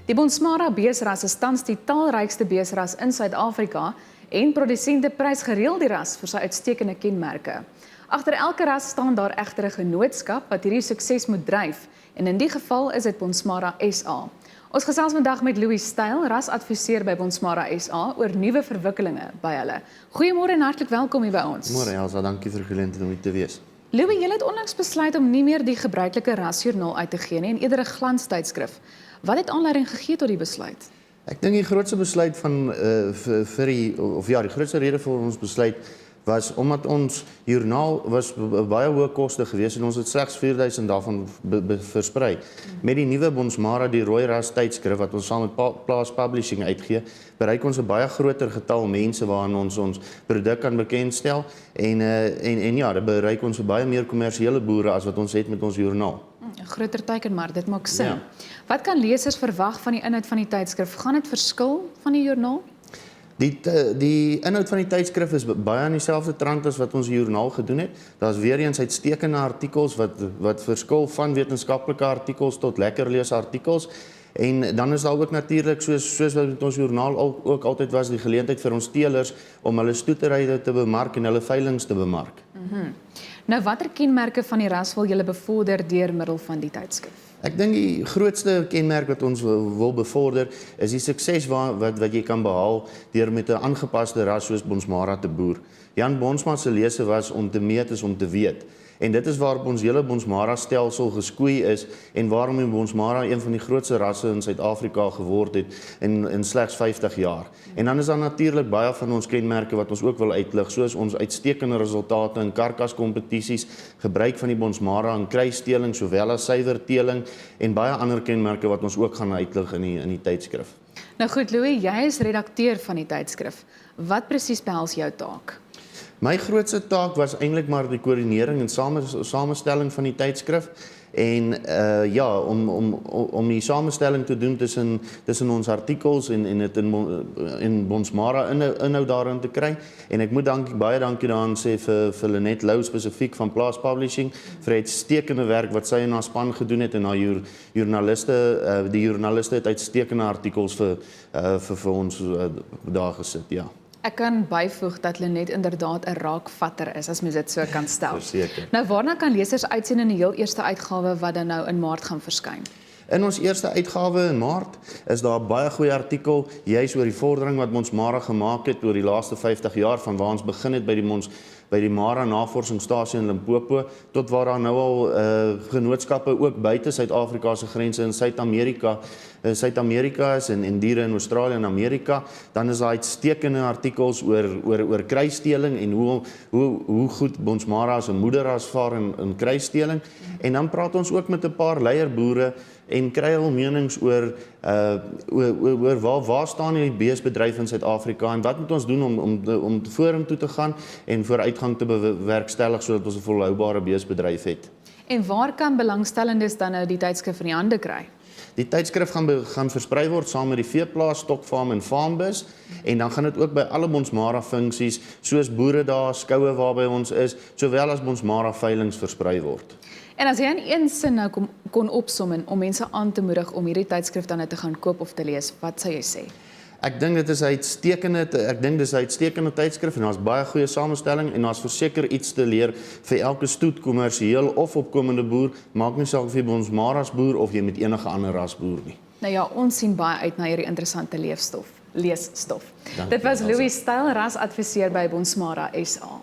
Die Bonsmara beesras is tans die taalrykste beesras in Suid-Afrika en produsente prys gereeld die ras vir sy uitstekende kenmerke. Agter elke ras staan daar egter 'n genootskap wat hierdie sukses moet dryf en in die geval is dit Bonsmara SA. Ons gesels vandag met Louis Styl, rasadviseur by Bonsmara SA oor nuwe verwikkelinge by hulle. Goeiemôre en hartlik welkom hier by ons. Môre Elsa, dankie vir die geleentheid om hier te wees. Louis, jy het onlangs besluit om nie meer die gebruikelike rasjoernaal uit te gee nie en eerder 'n glanstydskrif. Wat het aanleiding gegee tot die besluit? Ek dink die grootste besluit van die grootste rede vir ons besluit was omdat ons joernaal was baie hoë koste geweest en ons het slegs 4000 daarvan versprei. Met die nuwe Bonsmara, die rooi ras tydskrif wat ons saam met Plaas Publishing uitgee, bereik ons 'n baie groter getal mense waaraan ons produk kan bekendstel en ja, dit bereik ons baie meer kommersiële boere as wat ons het met ons joernaal. 'n Groter teiken, maar dit maak sin. Ja. Wat kan lesers verwag van die inhoud van die tydskrif? Gaan dit verskil van die joernaal? Die inhoud van die tydskrif is baie aan dieselfde trant as wat ons joernaal gedoen het. Daar's weer eens uitstekende artikels wat verskil van wetenskaplike artikels tot lekker lees artikels. En dan is daar ook natuurlik soos wat met ons joernaal ook altyd was, die geleentheid vir ons teelers om hulle stoeteryde te bemark en hulle veilinge te bemark. Nou, watter kenmerke van die ras wil julle bevorder deur middel van die tydskrif? Ek dink die grootste kenmerk wat ons wil bevorder is die sukses wat jy kan behaal deur met 'n aangepaste ras soos Bonsmara te boer. Jan Bonsma se lese was om te meet is om te weet. En dit is waarop ons hele Bonsmara stelsel geskoei is en waarom die Bonsmara een van die grootste rasse in Suid-Afrika geword het in slegs 50 jaar. En dan is daar natuurlik baie van ons kenmerke wat ons ook wil uitlig, soos ons uitstekende resultate in karkaskompetisies, gebruik van die Bonsmara in kruissteling sowel as suiwerteling en baie ander kenmerke wat ons ook gaan uitlig in die tydskrif. Nou goed, Louis, jy is redakteur van die tydskrif. Wat presies behels jou taak? My grootste taak was eintlik maar die koördinering en samestelling van die tydskrif en om die samestelling te doen tussen ons artikels en dit in Bonsmara inhoud daarin te kry. En ek moet baie dankie daaraan sê vir Lenet Lou spesifiek van Plaas Publishing vir uitstekende werk wat sy en haar span gedoen het en haar joernaliste, die joernaliste het uitstekende artikels vir ons daar gesit, ja. Ek kan byvoeg dat Lenet inderdaad 'n raakvatter is, as mens dit so kan stel. Verseker. Nou, waarna kan lesers uitsien in die heel eerste uitgawe wat dan nou in Maart gaan verskyn? In ons eerste uitgawe in Maart is daar 'n baie goeie artikel juis oor die vordering wat Bonsmara gemaak het oor die laaste 50 jaar van waar ons begin het by die Mara Navorsingsstasie in Limpopo tot waar daar nou al genootskappe ook buite Suid-Afrika se grense in Suid-Amerika is en diere in Australië en Amerika. Dan is daar uitstekende artikels oor kruissteling en hoe goed Bonsmara as 'n moederras vaar in kruissteling. En dan praat ons ook met 'n paar leierboere en kry hul menings oor waar staan die beesbedryf in Suid-Afrika en wat moet ons doen om vorentoe te gaan en vooruitgang te bewerkstellig sodat ons 'n volhoubare beesbedryf het. En waar kan belangstellendes dan nou die tydskrif in die hande kry? Die tydskrif gaan versprei word saam met die veeplaas, stokfarm en farmbus en dan gaan dit ook by alle Bonsmara funksies soos boeredae, skoue waarby ons is, sowel as Bonsmara veilinge versprei word. En as jy in een sin nou kon opsom om mense aan te moedig om hierdie tydskrif dan nou te gaan koop of te lees, wat sou jy sê? Ek dink dit is 'n uitstekende tydskrif en daar's baie goeie samestelling en daar's verseker iets te leer vir elke stoet, kommersieel of opkomende boer, maak nie saak of jy Bonsmara boer of jy met enige ander ras boer nie. Nou ja, ons sien baie uit na hierdie interessante leesstof. Dankie, Dit was Elsa. Louis Styl, rasadviseur by Bonsmara SA.